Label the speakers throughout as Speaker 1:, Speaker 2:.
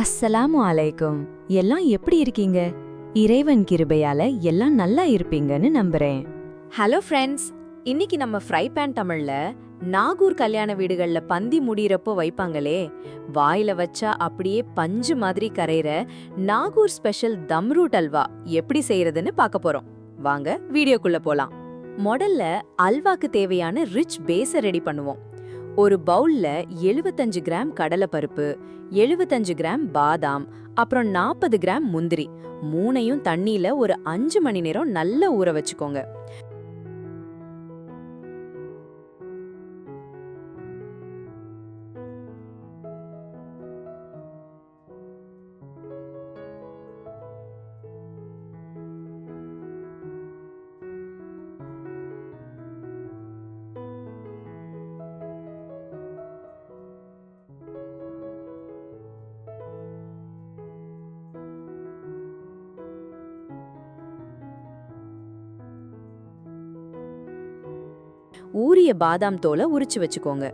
Speaker 1: அஸ்ஸலாமு அலைக்கும். எல்லாம் எப்படி இருக்கீங்க? இறைவன் கிருபையால எல்லாம் நல்லா இருப்பீங்கன்னு நம்புறேன்.
Speaker 2: ஹலோ ஃப்ரெண்ட்ஸ், இன்னைக்கு நம்ம ஃப்ரை பேன் தமிழ்ல நாகூர் கல்யாண வீடுகள்ல பந்தி முடியறப்போ வைப்பாங்களே, வாயில வச்சா அப்படியே பஞ்சு மாதிரி கரையிற நாகூர் ஸ்பெஷல் தம்ரூட் அல்வா எப்படி செய்யறதுன்னு பார்க்க போறோம். வாங்க வீடியோக்குள்ள போலாம். முதல்ல அல்வாக்கு தேவையான ரிச் பேஸை ரெடி பண்ணுவோம். ஒரு பவுல்ல 75 கிராம் கடலைப்பருப்பு, 75 கிராம் பாதாம், அப்புறம் 40 கிராம் முந்திரி மூணையும் தண்ணியில ஒரு 5 மணி நேரம் நல்லா ஊற வச்சுக்கோங்க. ஊறிய பாதாம் தோலை உரிச்சு வச்சுக்கோங்க.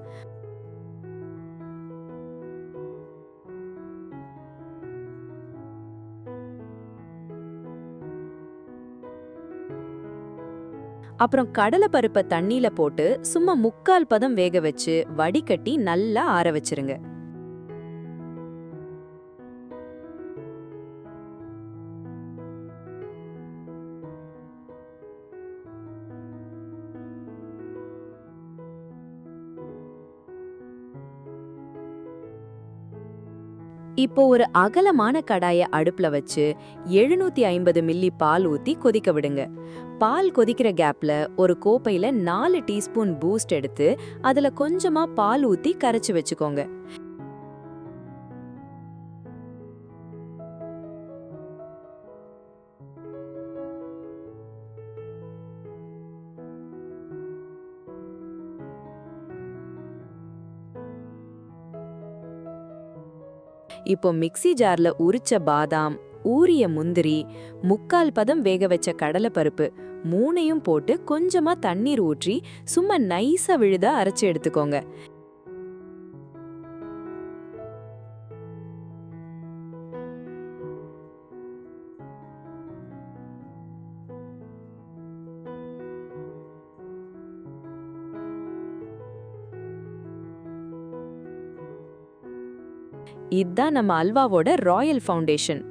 Speaker 2: அப்புறம் கடலை பருப்பை தண்ணியில போட்டு சும்மா 3/4 பதம் வேக வச்சு வடிகட்டி நல்லா ஆற வச்சிருங்க. இப்போ ஒரு அகலமான கடாய அடுப்புல வச்சு 750 மில்லி பால் ஊத்தி கொதிக்க விடுங்க. பால் கொதிக்கிற கேப்ல ஒரு கோப்பையில 4 டீஸ்பூன் பூஸ்ட் எடுத்து அதுல கொஞ்சமா பால் ஊத்தி கரைச்சு வச்சுக்கோங்க. இப்போ மிக்ஸி ஜார்ல உரிச்ச பாதாம், ஊறிய முந்திரி, 3/4 பதம் வேக வச்ச கடலைப்பருப்பு மூணையும் போட்டு கொஞ்சமா தண்ணீர் ஊற்றி சும்மா நைஸா விழுதா அரைச்சு எடுத்துக்கோங்க. இதுதான் நம்ம அல்வாவோட ராயல் ஃபவுண்டேஷன்.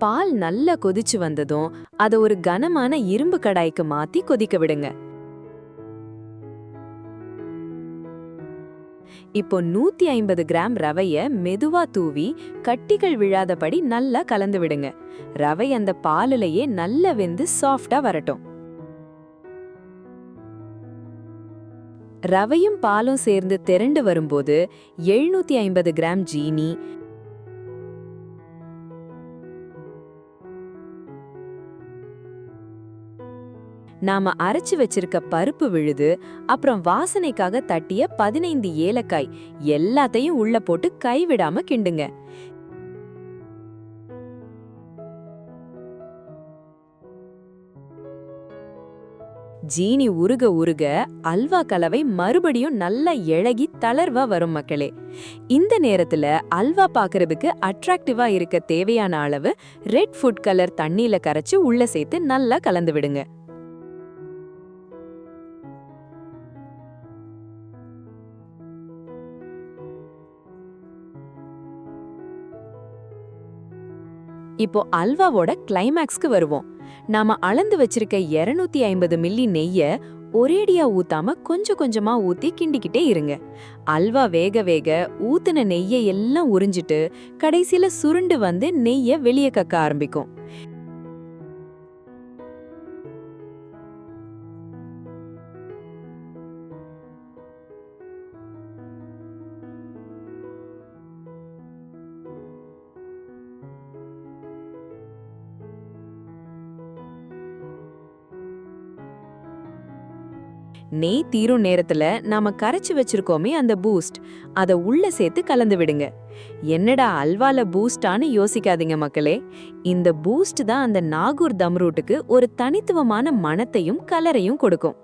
Speaker 2: பால் நல்லா கொதிச்சு வந்ததும் அதை ஒரு கனமான இரும்பு கடாய்க்கு மாத்தி கொதிக்க விடுங்க. இப்போ 150 கிராம் ரவைய மெதுவா தூவி கட்டிகள் விழாதபடி நல்லா கலந்து விடுங்க. ரவை அந்த பாலிலேயே நல்லா வெந்து சாஃப்டா வரட்டும். ரவையும் பாலும் சேர்ந்து திரண்டு வரும்போது 750 கிராம் ஜீனி, நாம அரைச்சு வச்சிருக்க பருப்பு விழுது, அப்புறம் வாசனைக்காக தட்டிய 15 ஏலக்காய் எல்லாத்தையும் உள்ள போட்டு கைவிடாம கிண்டுங்க. ஜீனி உருக உருக அல்வா கலவை மறுபடியும் நல்லா இழகி தளர்வா வரும் மக்களே. இந்த நேரத்துல அல்வா பாக்குறதுக்கு அட்ராக்டிவா இருக்க தேவையான அளவு ரெட் ஃபுட் கலர் தண்ணியில கரைச்சு உள்ள சேர்த்து நல்லா கலந்து விடுங்க. இப்போ அல்வாவோட கிளைமேக்ஸ்க்கு வருவோம். நாம அளந்து வச்சிருக்க 250 மில்லி நெய்ய ஒரேடியா ஊத்தாம கொஞ்சம் கொஞ்சமா ஊத்தி கிண்டிக்கிட்டே இருங்க. அல்வா வேக வேக ஊத்துன நெய்யை எல்லாம் உறிஞ்சிட்டு கடைசியில சுருண்டு வந்து நெய்ய வெளியே கக்க ஆரம்பிக்கும். நெய் தீரும் நேரத்துல நாம கரைச்சு வச்சிருக்கோமே அந்த பூஸ்ட், அத உள்ள சேர்த்து கலந்து விடுங்க. என்னடா அல்வால பூஸ்டான்னு யோசிக்காதீங்க மக்களே. இந்த பூஸ்ட் தான் அந்த நாகூர் தம்ரூட்டுக்கு ஒரு தனித்துவமான மணத்தையும் கலரையும் கொடுக்கும்.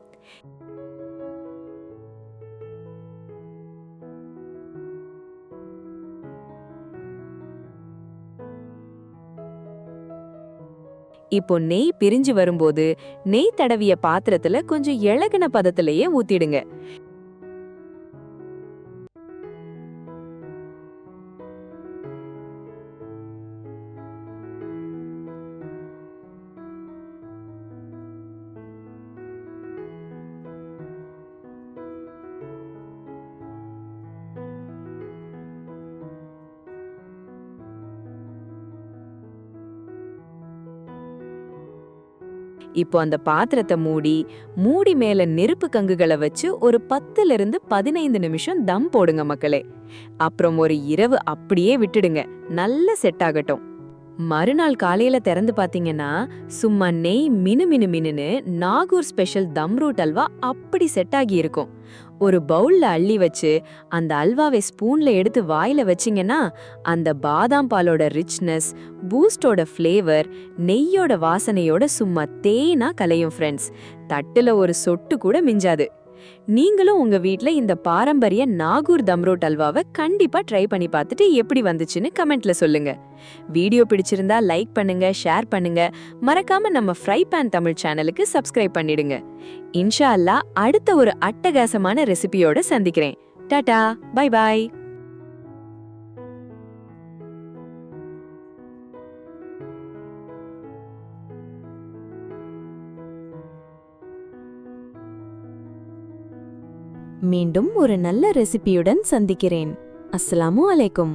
Speaker 2: இப்போ நெய் பிரிஞ்சு வரும்போது நெய் தடவிய பாத்திரத்துல கொஞ்சம் இளகுன பதத்திலேயே ஊத்திடுங்க. இப்போ அந்த பாத்திரத்தை மூடி மேல நெருப்பு கங்குகளை வச்சு ஒரு 10ல இருந்து 15 நிமிஷம் தம் போடுங்க மக்களே. அப்புறம் ஒரு இரவு அப்படியே விட்டுடுங்க, நல்ல செட் ஆகட்டும். மறுநாள் காலையில திறந்து பாத்தீங்கன்னா சும்மா நெய் மினுன்னு நாகூர் ஸ்பெஷல் தம் ரூட் அல்வா அப்படி செட் ஆகி இருக்கும். ஒரு பவுல்ல அள்ளி வச்சு அந்த அல்வாவை ஸ்பூன்ல எடுத்து வாயில வச்சிங்கன்னா அந்த பாதாம் பாலோட ரிச்னஸ், பூஸ்டோட ஃப்ளேவர், நெய்யோட வாசனையோட சும்மா தேனா கலையும் ஃப்ரெண்ட்ஸ். தட்டுல ஒரு சொட்டு கூட மிஞ்சாது. நீங்களும் உங்க வீட்ல இந்த பாரம்பரிய நாகூர் தம்ரோட் அல்வாவை கண்டிப்பா ட்ரை பண்ணி பார்த்துட்டு எப்படி வந்துச்சுன்னு கமெண்ட்ல சொல்லுங்க. வீடியோ பிடிச்சிருந்தா லைக் பண்ணுங்க, ஷேர் பண்ணுங்க. மறக்காம நம்ம ஃப்ரை பேன் தமிழ் சேனலுக்கு சப்ஸ்கிரைப் பண்ணிடுங்க. இன்ஷா அல்லாஹ் அடுத்த ஒரு அட்டகாசமான ரெசிபியோட சந்திக்கிறேன். Tata, bye bye.
Speaker 1: மீண்டும் ஒரு நல்ல ரெசிபியுடன் சந்திக்கிறேன். அஸ்ஸலாமு அலைக்கும்.